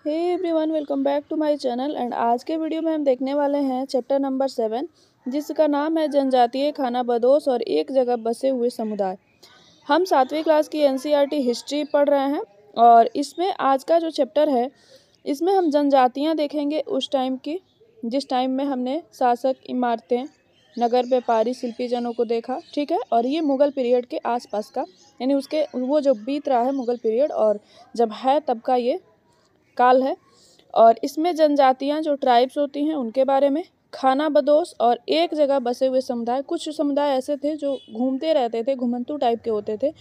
Hey everyone, welcome back to my channel. And आज के video में हम देखने वाले हैं चैप्टर नंबर 7, जिसका नाम है जनजातीय खानाबदोश और एक जगह बसे हुए समुदाय। हम 7वीं क्लास की एनसीईआरटी हिस्ट्री पढ़ रहे हैं और इसमें आज का जो चैप्टर है इसमें हम जनजातियां देखेंगे उस टाइम की, जिस टाइम में हमने शासक, इमारतें, नगर व्यापारी, शिल्पी जनों को देखा। ठीक है, और ये मुग़ल पीरियड के आसपास का, यानी उसके वो जो बीत रहा है मुग़ल पीरियड और जब है तब का ये काल है। और इसमें जनजातियां जो ट्राइब्स होती हैं उनके बारे में, खानाबदोश और एक जगह बसे हुए समुदाय। कुछ समुदाय ऐसे थे जो घूमते रहते थे, घुमंतू टाइप के होते थे।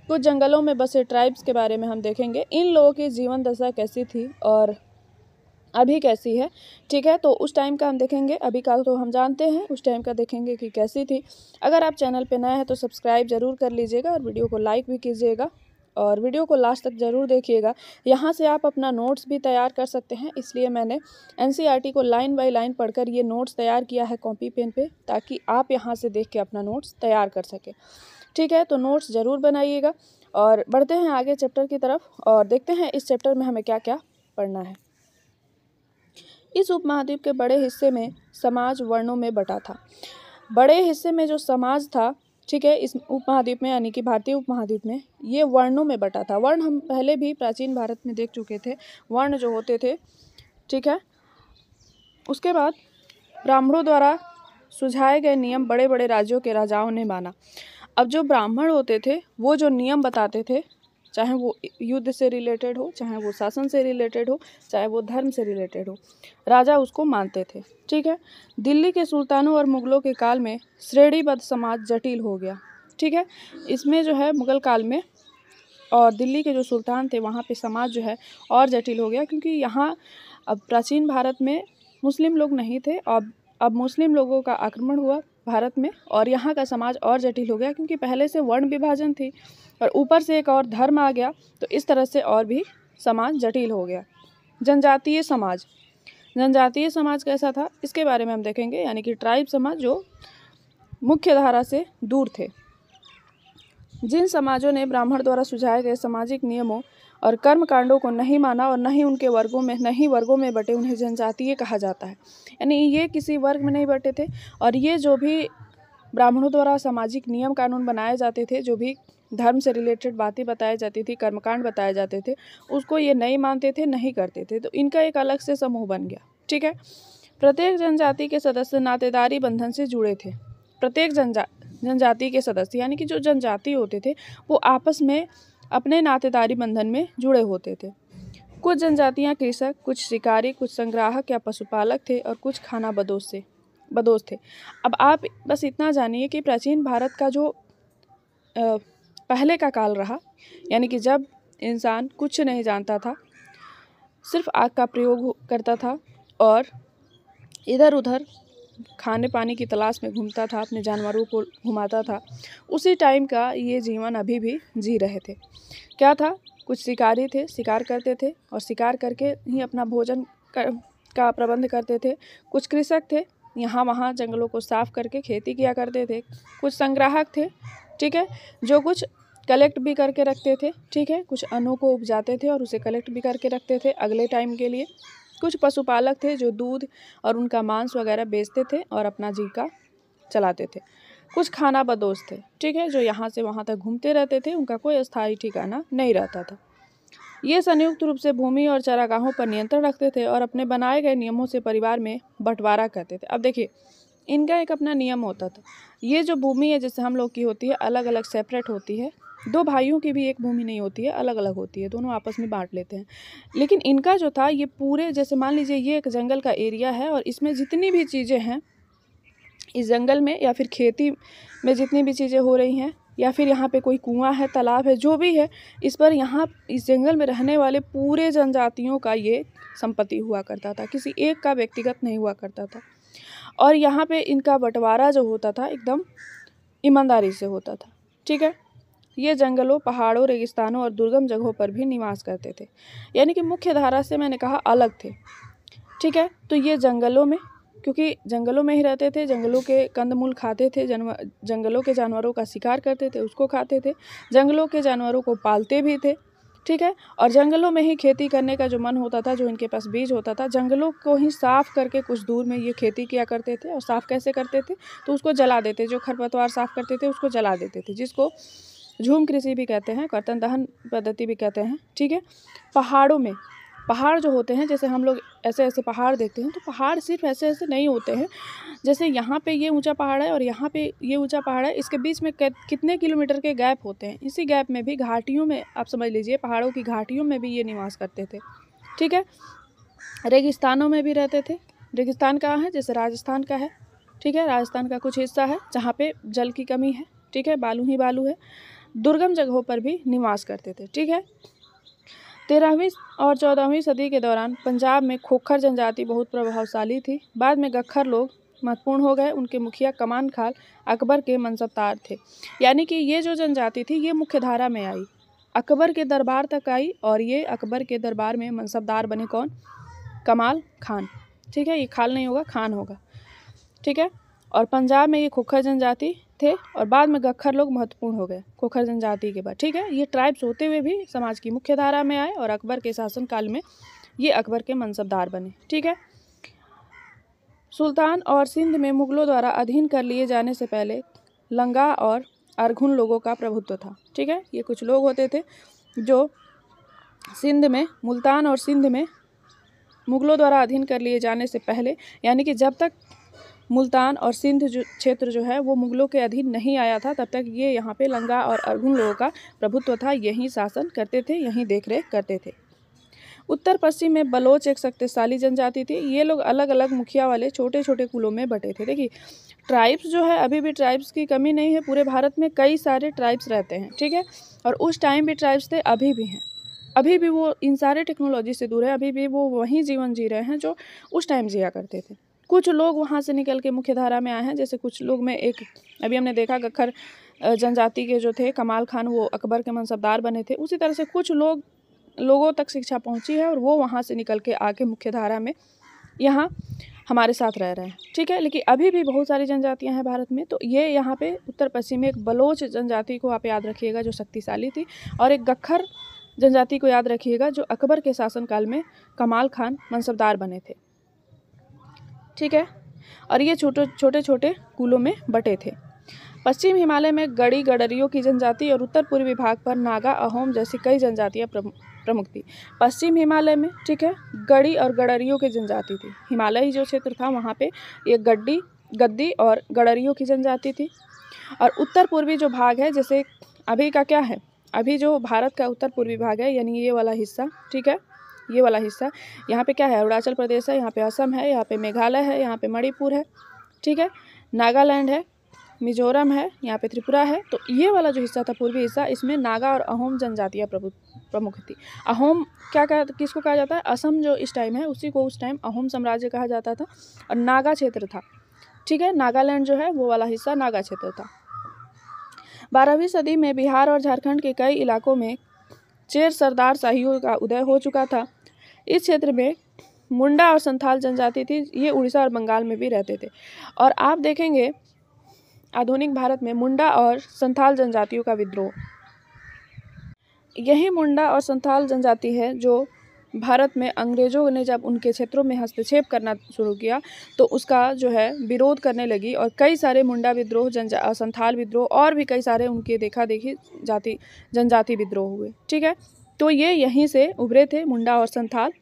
कुछ जंगलों में बसे ट्राइब्स के बारे में हम देखेंगे, इन लोगों की जीवन दशा कैसी थी और अभी कैसी है। ठीक है, तो उस टाइम का हम देखेंगे, अभी का तो हम जानते हैं, उस टाइम का देखेंगे कि कैसी थी। अगर आप चैनल पे नए हैं तो सब्सक्राइब ज़रूर कर लीजिएगा और वीडियो को लाइक भी कीजिएगा और वीडियो को लास्ट तक ज़रूर देखिएगा। यहाँ से आप अपना नोट्स भी तैयार कर सकते हैं, इसलिए मैंने एनसीईआरटी को लाइन बाय लाइन पढ़कर ये नोट्स तैयार किया है कॉपी पेन पे, ताकि आप यहाँ से देख के अपना नोट्स तैयार कर सकें। ठीक है, तो नोट्स ज़रूर बनाइएगा और बढ़ते हैं आगे चैप्टर की तरफ और देखते हैं इस चैप्टर में हमें क्या क्या पढ़ना है। इस उपमहाद्वीप के बड़े हिस्से में समाज वर्णों में बटा था। बड़े हिस्से में जो समाज था, ठीक है, इस उपमहाद्वीप में यानी कि भारतीय उपमहाद्वीप में ये वर्णों में बटा था। वर्ण हम पहले भी प्राचीन भारत में देख चुके थे, वर्ण जो होते थे। ठीक है, उसके बाद ब्राह्मणों द्वारा सुझाए गए नियम बड़े बड़े राज्यों के राजाओं ने माना। अब जो ब्राह्मण होते थे वो जो नियम बताते थे, चाहे वो युद्ध से रिलेटेड हो, चाहे वो शासन से रिलेटेड हो, चाहे वो धर्म से रिलेटेड हो, राजा उसको मानते थे। ठीक है, दिल्ली के सुल्तानों और मुग़लों के काल में श्रेणीबद्ध समाज जटिल हो गया। ठीक है, इसमें जो है मुग़ल काल में और दिल्ली के जो सुल्तान थे वहाँ पे समाज जो है और जटिल हो गया, क्योंकि यहाँ अब प्राचीन भारत में मुस्लिम लोग नहीं थे। अब मुस्लिम लोगों का आक्रमण हुआ भारत में और यहाँ का समाज और जटिल हो गया, क्योंकि पहले से वर्ण विभाजन थी और ऊपर से एक और धर्म आ गया, तो इस तरह से और भी समाज जटिल हो गया। जनजातीय समाज, जनजातीय समाज कैसा था इसके बारे में हम देखेंगे, यानी कि ट्राइब समाज जो मुख्य धारा से दूर थे। जिन समाजों ने ब्राह्मण द्वारा सुझाए गए सामाजिक नियमों और कर्म कांडों को नहीं माना और न ही उनके वर्गों में बटे, उन्हें जनजातीय कहा जाता है। यानी ये किसी वर्ग में नहीं बटे थे और ये जो भी ब्राह्मणों द्वारा सामाजिक नियम कानून बनाए जाते थे, जो भी धर्म से रिलेटेड बातें बताई जाती थी, कर्मकांड बताए जाते थे, उसको ये नहीं मानते थे, नहीं करते थे। तो इनका एक अलग से समूह बन गया। ठीक है, प्रत्येक जनजाति के सदस्य नातेदारी बंधन से जुड़े थे। प्रत्येक जनजाति के सदस्य यानी कि जो जनजाति होते थे वो आपस में अपने नातेदारी बंधन में जुड़े होते थे। कुछ जनजातियां कृषक, कुछ शिकारी, कुछ संग्राहक या पशुपालक थे और कुछ खानाबदोश थे। अब आप बस इतना जानिए कि प्राचीन भारत का जो पहले का काल रहा, यानी कि जब इंसान कुछ नहीं जानता था, सिर्फ आग का प्रयोग करता था और इधर उधर खाने पानी की तलाश में घूमता था, अपने जानवरों को घुमाता था, उसी टाइम का ये जीवन अभी भी जी रहे थे। क्या था, कुछ शिकारी थे, शिकार करते थे और शिकार करके ही अपना भोजन का प्रबंध करते थे। कुछ कृषक थे, यहाँ वहाँ जंगलों को साफ करके खेती किया करते थे। कुछ संग्राहक थे, ठीक है, जो कुछ कलेक्ट भी करके रखते थे। ठीक है, कुछ अन्नों को उपजाते थे और उसे कलेक्ट भी करके रखते थे अगले टाइम के लिए। कुछ पशुपालक थे जो दूध और उनका मांस वगैरह बेचते थे और अपना जीविका चलाते थे। कुछ खानाबदोश थे, ठीक है, जो यहाँ से वहाँ तक घूमते रहते थे, उनका कोई स्थायी ठिकाना नहीं रहता था। ये संयुक्त रूप से भूमि और चारागाहों पर नियंत्रण रखते थे और अपने बनाए गए नियमों से परिवार में बंटवारा करते थे। अब देखिए, इनका एक अपना नियम होता था। ये जो भूमि है जैसे हम लोग की होती है, अलग अलग सेपरेट होती है। दो भाइयों की भी एक भूमि नहीं होती है, अलग अलग होती है, दोनों आपस में बांट लेते हैं। लेकिन इनका जो था, ये पूरे, जैसे मान लीजिए ये एक जंगल का एरिया है और इसमें जितनी भी चीज़ें हैं इस जंगल में, या फिर खेती में जितनी भी चीज़ें हो रही हैं, या फिर यहाँ पे कोई कुआं है, तालाब है, जो भी है, इस पर यहाँ इस जंगल में रहने वाले पूरे जनजातियों का ये संपत्ति हुआ करता था, किसी एक का व्यक्तिगत नहीं हुआ करता था। और यहाँ पे इनका बंटवारा जो होता था एकदम ईमानदारी से होता था। ठीक है, ये जंगलों, पहाड़ों, रेगिस्तानों और दुर्गम जगहों पर भी निवास करते थे, यानी कि मुख्य धारा से मैंने कहा अलग थे। ठीक है, तो ये जंगलों में, क्योंकि जंगलों में ही रहते थे, जंगलों के कंदमूल खाते थे, जंगलों के जानवरों का शिकार करते थे, उसको खाते थे, जंगलों के जानवरों को पालते भी थे। ठीक है। और जंगलों में ही खेती करने का जो मन होता था, जो इनके पास बीज होता था, जंगलों को ही साफ़ करके कुछ दूर में ये खेती किया करते थे। और साफ़ कैसे करते थे, तो उसको जला देते, जो खरपतवार साफ़ करते थे उसको जला देते थे, जिसको झूम कृषि भी कहते हैं, कर्तन दहन पद्धति भी कहते हैं। ठीक है। पहाड़ों में, पहाड़ जो होते हैं, जैसे हम लोग ऐसे ऐसे पहाड़ देखते हैं, तो पहाड़ सिर्फ ऐसे ऐसे नहीं होते हैं। जैसे यहाँ पे ये ऊंचा पहाड़ है और यहाँ पे ये ऊंचा पहाड़ है, इसके बीच में कितने किलोमीटर के गैप होते हैं। इसी गैप में भी घाटियों में, आप समझ लीजिए पहाड़ों की घाटियों में भी ये निवास करते थे। ठीक है। रेगिस्तानों में भी रहते थे। रेगिस्तान कहाँ है, जैसे राजस्थान का है। ठीक है। राजस्थान का कुछ हिस्सा है जहाँ पे जल की कमी है। ठीक है। बालू ही बालू है। दुर्गम जगहों पर भी निवास करते थे। ठीक है। 13वीं और 14वीं सदी के दौरान पंजाब में खोखर जनजाति बहुत प्रभावशाली थी। बाद में गख्खर लोग महत्वपूर्ण हो गए। उनके मुखिया कमान खान अकबर के मनसबदार थे। यानी कि ये जो जनजाति थी ये मुख्य धारा में आई, अकबर के दरबार तक आई, और ये अकबर के दरबार में मनसबदार बने कौन, कमाल खान। ठीक है। ये खाल नहीं होगा, खान होगा। ठीक है। और पंजाब में ये खोखर जनजाति थे और बाद में गख्खर लोग महत्वपूर्ण हो गए खोखर जनजाति के बाद। ठीक है। ये ट्राइब्स होते हुए भी समाज की मुख्य धारा में आए और अकबर के शासनकाल में ये अकबर के मनसबदार बने। ठीक है। सुल्तान और सिंध में मुगलों द्वारा अधीन कर लिए जाने से पहले लंगा और अरघुन लोगों का प्रभुत्व था। ठीक है। ये कुछ लोग होते थे जो सिंध में, मुल्तान और सिंध में मुगलों द्वारा अधीन कर लिए जाने से पहले, यानी कि जब तक मुल्तान और सिंध जो क्षेत्र जो है वो मुगलों के अधीन नहीं आया था, तब तक ये यहाँ पे लंगा और अरघुन लोगों का प्रभुत्व था। यहीं शासन करते थे, यहीं देखरेख करते थे। उत्तर पश्चिम में बलोच एक शक्तिशाली जनजाति थी। ये लोग अलग अलग मुखिया वाले छोटे छोटे कुलों में बटे थे। देखिए ट्राइब्स जो है, अभी भी ट्राइब्स की कमी नहीं है। पूरे भारत में कई सारे ट्राइब्स रहते हैं। ठीक है। और उस टाइम भी ट्राइब्स थे, अभी भी हैं। अभी भी वो इन सारे टेक्नोलॉजी से दूर है। अभी भी वो वहीं जीवन जी रहे हैं जो उस टाइम जिया करते थे। कुछ लोग वहाँ से निकल के मुख्य धारा में आए हैं। जैसे कुछ लोग में एक अभी हमने देखा गख्खर जनजाति के जो थे कमाल खान, वो अकबर के मनसबदार बने थे। उसी तरह से कुछ लोगों तक शिक्षा पहुँची है और वो वहाँ से निकल के आके मुख्य धारा में यहाँ हमारे साथ रह रहे हैं। ठीक है। लेकिन अभी भी बहुत सारी जनजातियाँ हैं भारत में। तो ये यहाँ पे उत्तर पश्चिम में एक बलोच जनजाति को आप याद रखिएगा जो शक्तिशाली थी, और एक गख्खर जनजाति को याद रखिएगा जो अकबर के शासनकाल में कमाल खान मनसबदार बने थे। ठीक है। और ये छोटे छोटे कुलों में बटे थे। पश्चिम हिमालय में गड़ी गडरियों की जनजाति और उत्तर पूर्वी भाग पर नागा, अहोम जैसी कई जनजातियाँ प्रमुख थी। पश्चिम हिमालय में, ठीक है, गड़ी और गडरियों की जनजाति थी। हिमालयी जो क्षेत्र था वहाँ पे ये गद्दी और गडरियों की जनजाति थी। और उत्तर पूर्वी जो भाग है, जैसे अभी का क्या है, अभी जो भारत का उत्तर पूर्वी भाग है, यानी ये वाला हिस्सा, ठीक है, ये वाला हिस्सा, यहाँ पे क्या है, अरुणाचल प्रदेश है, यहाँ पे असम है, यहाँ पे मेघालय है, यहाँ पे मणिपुर है, ठीक है, नागालैंड है, मिजोरम है, यहाँ पे त्रिपुरा है। तो ये वाला जो हिस्सा था पूर्वी हिस्सा, इसमें नागा और अहोम जनजातियाँ प्रमुख थी। अहोम किसको कहा जाता है, असम जो इस टाइम है उसी को उस टाइम अहोम साम्राज्य कहा जाता था। और नागा क्षेत्र था, ठीक है, नागालैंड जो है वो वाला हिस्सा नागा क्षेत्र था। 12वीं सदी में बिहार और झारखंड के कई इलाकों में चेर सरदार शाहियों का उदय हो चुका था। इस क्षेत्र में मुंडा और संथाल जनजाति थी। ये उड़ीसा और बंगाल में भी रहते थे। और आप देखेंगे आधुनिक भारत में मुंडा और संथाल जनजातियों का विद्रोह, यही मुंडा और संथाल जनजाति है जो भारत में अंग्रेजों ने जब उनके क्षेत्रों में हस्तक्षेप करना शुरू किया तो उसका जो है विरोध करने लगी। और कई सारे मुंडा विद्रोह, संथाल विद्रोह और भी कई सारे उनके देखा देखी जनजाति विद्रोह हुए। ठीक है। तो ये यहीं से उभरे थे मुंडा और संथाल।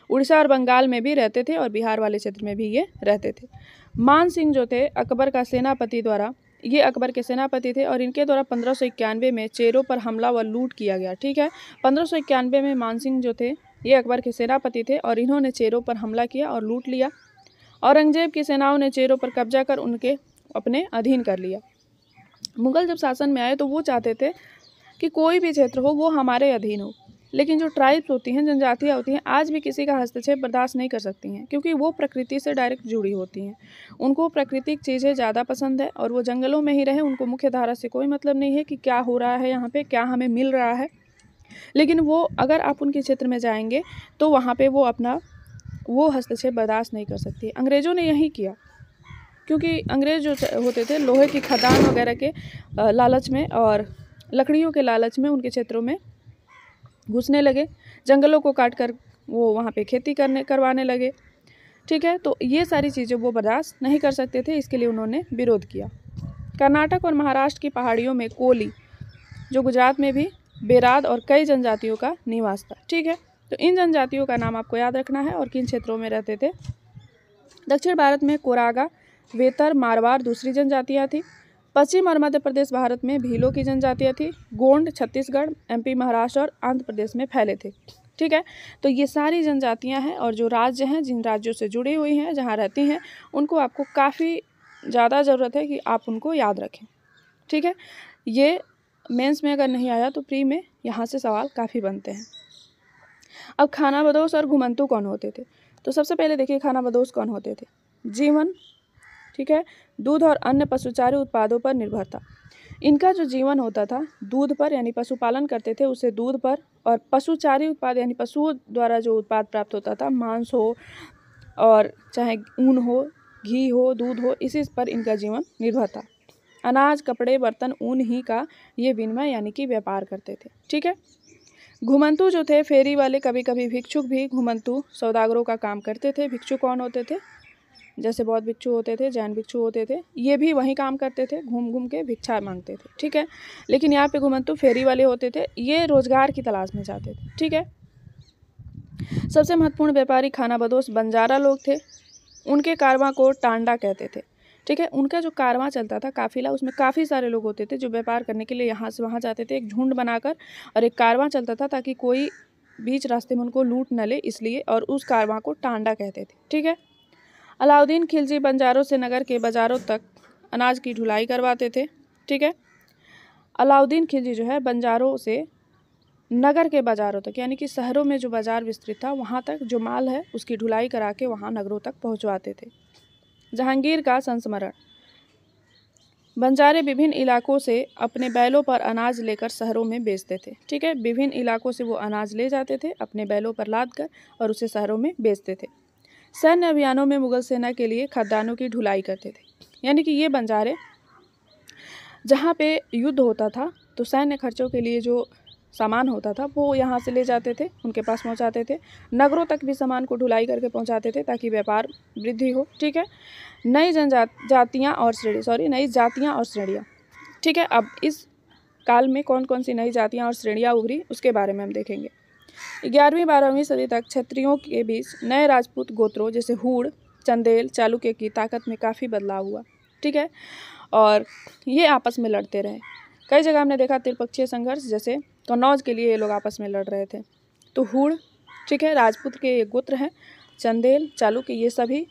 उड़ीसा और बंगाल में भी रहते थे और बिहार वाले क्षेत्र में भी ये रहते थे। मान सिंह जो थे अकबर का सेनापति द्वारा, ये अकबर के सेनापति थे और इनके द्वारा 1591 में चेरों पर हमला व लूट किया गया। ठीक है। 1591 में मान सिंह जो थे ये अकबर के सेनापति थे और इन्होंने चेरों पर हमला किया और लूट लिया। औरंगजेब की सेनाओं ने चेरों पर कब्जा कर उनके अपने अधीन कर लिया। मुगल जब शासन में आए तो वो चाहते थे कि कोई भी क्षेत्र हो वो हमारे अधीन हो, लेकिन जो ट्राइब्स होती हैं, जनजातियाँ होती हैं, आज भी किसी का हस्तक्षेप बर्दाश्त नहीं कर सकती हैं, क्योंकि वो प्रकृति से डायरेक्ट जुड़ी होती हैं। उनको प्राकृतिक चीज़ें ज़्यादा पसंद है और वो जंगलों में ही रहे, उनको मुख्य धारा से कोई मतलब नहीं है कि क्या हो रहा है यहाँ पे, क्या हमें मिल रहा है। लेकिन वो अगर आप उनके क्षेत्र में जाएंगे तो वहाँ पे वो हस्तक्षेप बर्दाश्त नहीं कर सकती। अंग्रेज़ों ने यही किया, क्योंकि अंग्रेज़ जो होते थे लोहे की खदान वगैरह के लालच में और लकड़ियों के लालच में उनके क्षेत्रों में घुसने लगे, जंगलों को काट कर वो वहाँ पे खेती करवाने लगे। ठीक है, तो ये सारी चीज़ें वो बर्दाश्त नहीं कर सकते थे, इसके लिए उन्होंने विरोध किया। कर्नाटक और महाराष्ट्र की पहाड़ियों में कोली, जो गुजरात में भी बेराद और कई जनजातियों का निवास था। ठीक है, तो इन जनजातियों का नाम आपको याद रखना है और किन क्षेत्रों में रहते थे। दक्षिण भारत में कोरागा, वेतर, मारवाड़ दूसरी जनजातियाँ थी। पश्चिम और मध्य प्रदेश भारत में भीलों की जनजातियाँ थी। गोंड छत्तीसगढ़, एमपी, महाराष्ट्र और आंध्र प्रदेश में फैले थे। ठीक है, तो ये सारी जनजातियाँ हैं और जो राज्य हैं, जिन राज्यों से जुड़ी हुई हैं, जहाँ रहती हैं, उनको आपको काफ़ी ज़्यादा ज़रूरत है कि आप उनको याद रखें। ठीक है, ये मेंस में अगर नहीं आया तो प्री में यहाँ से सवाल काफ़ी बनते हैं। अब खानाबदोश और घुमंतू कौन होते थे? तो सबसे पहले देखिए खानाबदोश कौन होते थे। जीवन, ठीक है, दूध और अन्य पशुचारी उत्पादों पर निर्भर था। इनका जो जीवन होता था दूध पर, यानी पशुपालन करते थे उससे दूध पर, और पशुचारी उत्पाद यानी पशुओं द्वारा जो उत्पाद प्राप्त होता था, मांस हो और चाहे ऊन हो, घी हो, दूध हो, इसी पर इनका जीवन निर्भर था। अनाज, कपड़े, बर्तन, ऊन ही का ये विनिमय यानी कि व्यापार करते थे। ठीक है, घुमंतू जो थे फेरी वाले, कभी कभी भिक्षुक भी घुमंतू सौदागरों का काम करते थे। भिक्षुक कौन होते थे? जैसे बौद्ध भिक्षु होते थे, जैन भिक्षु होते थे, ये भी वही काम करते थे, घूम घूम के भिक्षा मांगते थे। ठीक है, लेकिन यहाँ पे घुमंतू फेरी वाले होते थे, ये रोजगार की तलाश में जाते थे। ठीक है, सबसे महत्वपूर्ण व्यापारी खानाबदोश बंजारा लोग थे। उनके कारवां को टांडा कहते थे। ठीक है, उनका जो कारवां चलता था, काफिला, उसमें काफ़ी सारे लोग होते थे जो व्यापार करने के लिए यहाँ से वहाँ जाते थे, एक झुंड बनाकर, और एक कारवां चलता था ताकि कोई बीच रास्ते में उनको लूट न ले, इसलिए, और उस कारवां को टांडा कहते थे। ठीक है, अलाउद्दीन खिलजी बंजारों से नगर के बाजारों तक अनाज की ढुलाई करवाते थे। ठीक है, अलाउद्दीन खिलजी जो है बंजारों से नगर के बाज़ारों तक, यानी कि शहरों में जो बाज़ार विस्तृत था वहाँ तक जो माल है उसकी ढुलाई करा के वहाँ नगरों तक पहुँचवाते थे। जहांगीर का संस्मरण, बंजारे विभिन्न इलाकों से अपने बैलों पर अनाज लेकर शहरों में बेचते थे। ठीक है, विभिन्न इलाकों से वो अनाज ले जाते थे अपने बैलों पर लाद कर और उसे शहरों में बेचते थे। सैन्य अभियानों में मुगल सेना के लिए खदानों की ढुलाई करते थे, यानी कि ये बंजारे जहाँ पे युद्ध होता था तो सैन्य खर्चों के लिए जो सामान होता था वो यहाँ से ले जाते थे, उनके पास पहुँचाते थे। नगरों तक भी सामान को ढुलाई करके पहुँचाते थे ताकि व्यापार वृद्धि हो। ठीक है, नई जातियाँ और श्रेणियाँ। ठीक है, अब इस काल में कौन कौन सी नई जातियाँ और श्रेणियाँ उभरी उसके बारे में हम देखेंगे। 11वीं-12वीं सदी तक क्षत्रियों के बीच नए राजपूत गोत्रों जैसे हूण, चंदेल, चालुक्य की ताकत में काफ़ी बदलाव हुआ। ठीक है, और ये आपस में लड़ते रहे। कई जगह हमने देखा त्रिपक्षीय संघर्ष, जैसे कन्नौज के लिए ये लोग आपस में लड़ रहे थे। तो हूण, ठीक है, राजपूत के ये गोत्र हैं। चंदेल, चालुक्य, ये सभी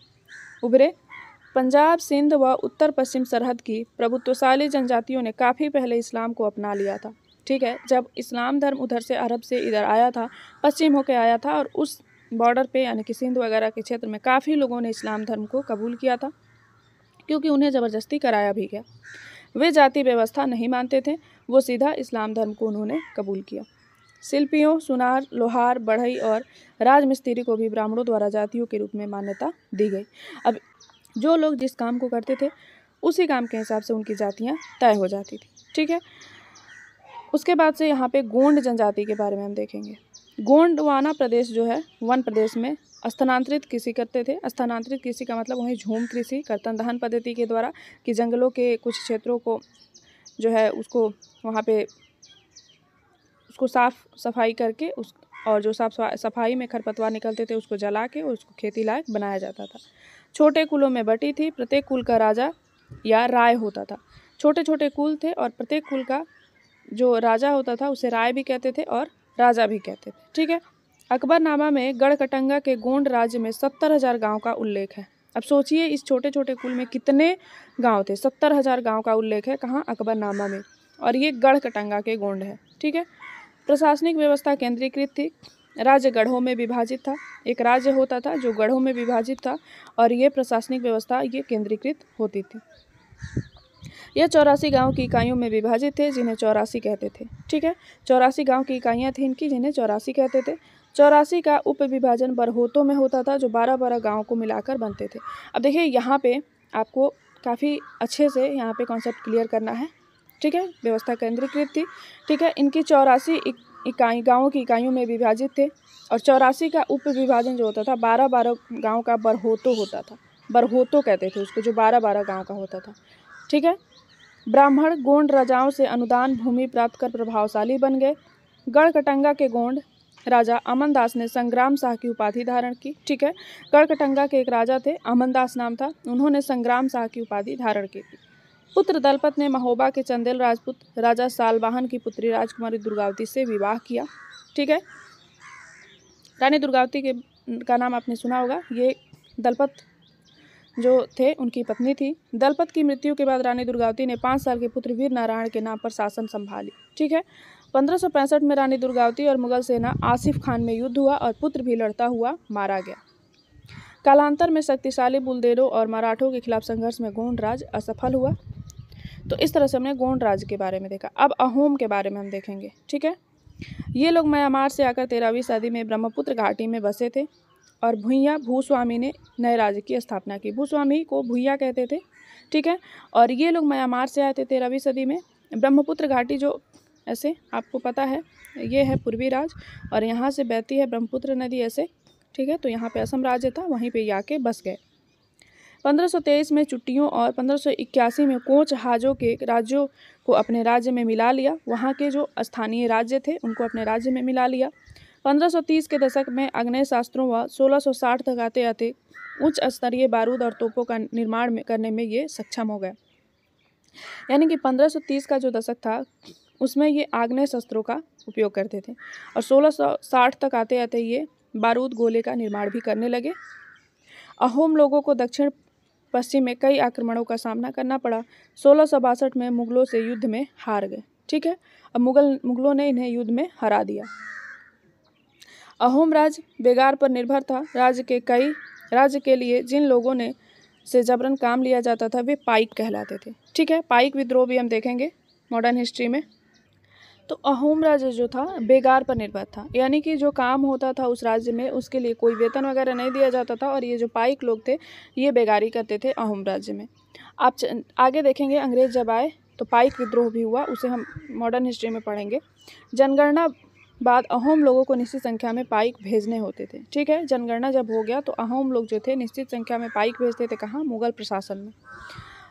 उभरे। पंजाब, सिंध व उत्तर पश्चिम सरहद की प्रभुत्वशाली जनजातियों ने काफ़ी पहले इस्लाम को अपना लिया था। ठीक है, जब इस्लाम धर्म उधर से अरब से इधर आया था, पश्चिम होके आया था, और उस बॉर्डर पे यानी कि सिंध वगैरह के क्षेत्र में काफ़ी लोगों ने इस्लाम धर्म को कबूल किया था, क्योंकि उन्हें ज़बरदस्ती कराया भी गया। वे जाति व्यवस्था नहीं मानते थे, वो सीधा इस्लाम धर्म को उन्होंने कबूल किया। शिल्पियों, सुनार, लोहार, बढ़ई और राजमिस्त्री को भी ब्राह्मणों द्वारा जातियों के रूप में मान्यता दी गई। अब जो लोग जिस काम को करते थे उसी काम के हिसाब से उनकी जातियाँ तय हो जाती थी। ठीक है, उसके बाद से यहाँ पे गोंड जनजाति के बारे में हम देखेंगे। गोंडवाना प्रदेश जो है वन प्रदेश में स्थानांतरित कृषि करते थे। स्थानांतरित कृषि का मतलब वहीं झूम कृषि, कर्तन दहन पद्धति के द्वारा, कि जंगलों के कुछ क्षेत्रों को जो है उसको वहाँ पे उसको साफ सफाई करके और जो साफ सफाई में खरपतवार निकलते थे उसको जला के और उसको खेती लायक बनाया जाता था। छोटे कुलों में बटी थी, प्रत्येक कुल का राजा या राय होता था। छोटे छोटे कुल थे और प्रत्येक कुल का जो राजा होता था उसे राय भी कहते थे और राजा भी कहते थे। ठीक है, अकबरनामा में गढ़कटंगा के गोंड राज्य में 70,000 गाँव का उल्लेख है। अब सोचिए इस छोटे छोटे कुल में कितने गांव थे। 70,000 गांव का उल्लेख है कहाँ? अकबरनामा में, और ये गढ़कटंगा के गोंड है। ठीक है, प्रशासनिक व्यवस्था केंद्रीकृत थी, राज्य गढ़ों में विभाजित था। एक राज्य होता था जो गढ़ों में विभाजित था और ये प्रशासनिक व्यवस्था ये केंद्रीकृत होती थी। यह 84 गांव की इकाइयों में विभाजित थे जिन्हें 84 कहते थे। ठीक है, 84 गांव की इकाइयाँ थी इनकी जिन्हें 84 कहते थे। 84 का उप विभाजन बरहोतों में होता था जो 12-12 गाँव को मिलाकर बनते थे। अब देखिए यहाँ पे आपको काफ़ी अच्छे से यहाँ पे कॉन्सेप्ट क्लियर करना है। ठीक है, व्यवस्था केंद्रीकृत थी। ठीक है, इनकी 84 गाँवों की इकाइयों में विभाजित थे और 84 का उप विभाजन जो होता था 12-12 गाँव का बरहोतो होता था। बरहोतो कहते थे उसको, जो 12-12 गाँव का होता था। ठीक है। ब्राह्मण गोंड राजाओं से अनुदान भूमि प्राप्त कर प्रभावशाली बन गए। गढ़कटंगा के गोंड राजा अमनदास ने संग्राम शाह की उपाधि धारण की। ठीक है। गढ़कटंगा के एक राजा थे, अमनदास नाम था, उन्होंने संग्राम शाह की उपाधि धारण की थी। पुत्र दलपत ने महोबा के चंदेल राजपूत राजा सालवाहन की पुत्री राजकुमारी दुर्गावती से विवाह किया। ठीक है। रानी दुर्गावती का नाम आपने सुना होगा। ये दलपत जो थे उनकी पत्नी थी। दलपत की मृत्यु के बाद रानी दुर्गावती ने 5 साल के पुत्र वीर नारायण के नाम पर शासन संभाली। ठीक है। 1565 में रानी दुर्गावती और मुगल सेना आसिफ खान में युद्ध हुआ और पुत्र भी लड़ता हुआ मारा गया। कालांतर में शक्तिशाली बुलंदेरों और मराठों के खिलाफ संघर्ष में गोंड राज असफल हुआ। तो इस तरह से हमने गोंड राज के बारे में देखा। अब अहोम के बारे में हम देखेंगे। ठीक है। ये लोग म्यांमार से आकर 13वीं सदी में ब्रह्मपुत्र घाटी में बसे थे और भूइयाँ भूस्वामी ने नए राज्य की स्थापना की। भूस्वामी को भूइयाँ कहते थे। ठीक है। और ये लोग म्यांमार से आए थे 13वीं सदी में। ब्रह्मपुत्र घाटी जो ऐसे आपको पता है ये है पूर्वी राज और यहाँ से बहती है ब्रह्मपुत्र नदी ऐसे। ठीक है। तो यहाँ पे असम राज्य था, वहीं पे आके बस गए। 1523 में चुट्टियों और 1581 में कोच हाजों के राज्यों को अपने राज्य में मिला लिया। वहाँ के जो स्थानीय राज्य थे उनको अपने राज्य में मिला लिया। 1530 के दशक में आग्नेय शास्त्रों व 1660 तक आते आते उच्च स्तरीय बारूद और तोपों का निर्माण करने में ये सक्षम हो गए। यानी कि 1530 का जो दशक था उसमें ये आग्नेय शस्त्रों का उपयोग करते थे और 1660 तक आते आते ये बारूद गोले का निर्माण भी करने लगे। अहोम लोगों को दक्षिण पश्चिम में कई आक्रमणों का सामना करना पड़ा। 1662 में मुगलों से युद्ध में हार गए। ठीक है। अब मुगलों ने इन्हें युद्ध में हरा दिया। अहोम राज्य बेगार पर निर्भर था। राज्य के लिए जिन लोगों ने से जबरन काम लिया जाता था वे पाइक कहलाते थे। ठीक है। पाइक विद्रोह भी हम देखेंगे मॉडर्न हिस्ट्री में। तो अहोम राज्य जो था बेगार पर निर्भर था, यानी कि जो काम होता था उस राज्य में उसके लिए कोई वेतन वगैरह नहीं दिया जाता था और ये जो पाइक लोग थे ये बेगारी करते थे अहोम राज्य में। आप आगे देखेंगे अंग्रेज जब आए तो पाइक विद्रोह भी हुआ, उसे हम मॉडर्न हिस्ट्री में पढ़ेंगे। जनगणना बाद अहोम लोगों को निश्चित संख्या में पाइक भेजने होते थे। ठीक है। जनगणना जब हो गया तो अहोम लोग जो थे निश्चित संख्या में पाइक भेजते थे। कहाँ? मुगल प्रशासन में।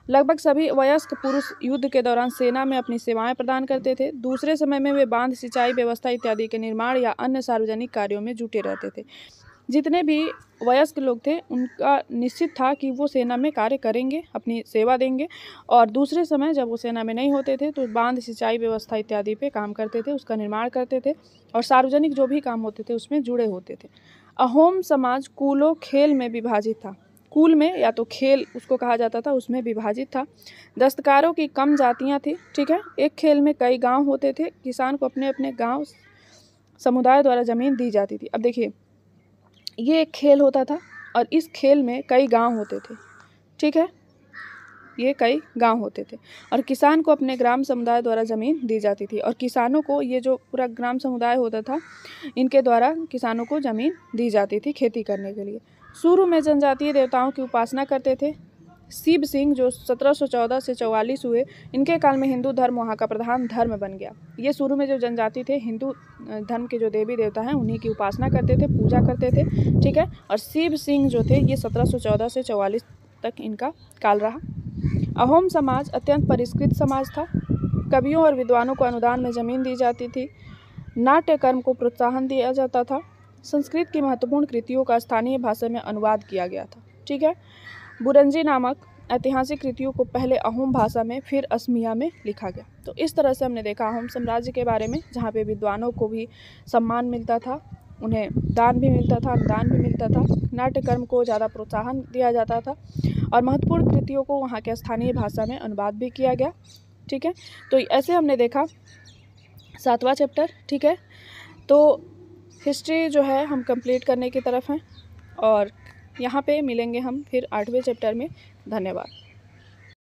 लगभग सभी वयस्क पुरुष युद्ध के दौरान सेना में अपनी सेवाएं प्रदान करते थे। दूसरे समय में वे बांध, सिंचाई व्यवस्था इत्यादि के निर्माण या अन्य सार्वजनिक कार्यों में जुटे रहते थे। जितने भी वयस्क लोग थे उनका निश्चित था कि वो सेना में कार्य करेंगे, अपनी सेवा देंगे और दूसरे समय जब वो सेना में नहीं होते थे तो बांध, सिंचाई व्यवस्था इत्यादि पे काम करते थे, उसका निर्माण करते थे और सार्वजनिक जो भी काम होते थे उसमें जुड़े होते थे। अहोम समाज कुलों खेल में विभाजित था। कुल में या तो खेल उसको कहा जाता था, उसमें विभाजित था। दस्तकारों की कम जातियां थी। ठीक है। एक खेल में कई गांव होते थे। किसान को अपने अपने गांव समुदाय द्वारा ज़मीन दी जाती थी। अब देखिए ये एक खेल होता था और इस खेल में कई गांव होते थे। ठीक है। ये कई गांव होते थे और किसान को अपने ग्राम समुदाय द्वारा ज़मीन दी जाती थी और किसानों को ये जो पूरा ग्राम समुदाय होता था इनके द्वारा किसानों को ज़मीन दी जाती थी खेती करने के लिए। शुरू में जनजातीय देवताओं की उपासना करते थे। शिव सिंह जो 1714 से 44 हुए, इनके काल में हिंदू धर्म वहाँ का प्रधान धर्म बन गया। ये शुरू में जो जनजाति थे हिंदू धर्म के जो देवी देवता हैं उन्हीं की उपासना करते थे, पूजा करते थे। ठीक है। और शिव सिंह जो थे ये 1714 से 44 तक इनका काल रहा। अहोम समाज अत्यंत परिष्कृत समाज था। कवियों और विद्वानों को अनुदान में ज़मीन दी जाती थी। नाट्य कर्म को प्रोत्साहन दिया जाता था। संस्कृत की महत्वपूर्ण कृतियों का स्थानीय भाषा में अनुवाद किया गया था। ठीक है। बुरंजी नामक ऐतिहासिक कृतियों को पहले अहोम भाषा में फिर असमिया में लिखा गया। तो इस तरह से हमने देखा अहोम साम्राज्य के बारे में, जहाँ पे विद्वानों को भी सम्मान मिलता था, उन्हें दान भी मिलता था, अनुदान भी मिलता था, नाट्य कर्म को ज़्यादा प्रोत्साहन दिया जाता था और महत्वपूर्ण कृतियों को वहाँ के स्थानीय भाषा में अनुवाद भी किया गया। ठीक है। तो ऐसे हमने देखा 7वां चैप्टर। ठीक है। तो हिस्ट्री जो है हम कंप्लीट करने की तरफ हैं और यहाँ पे मिलेंगे हम फिर 8वें चैप्टर में। धन्यवाद।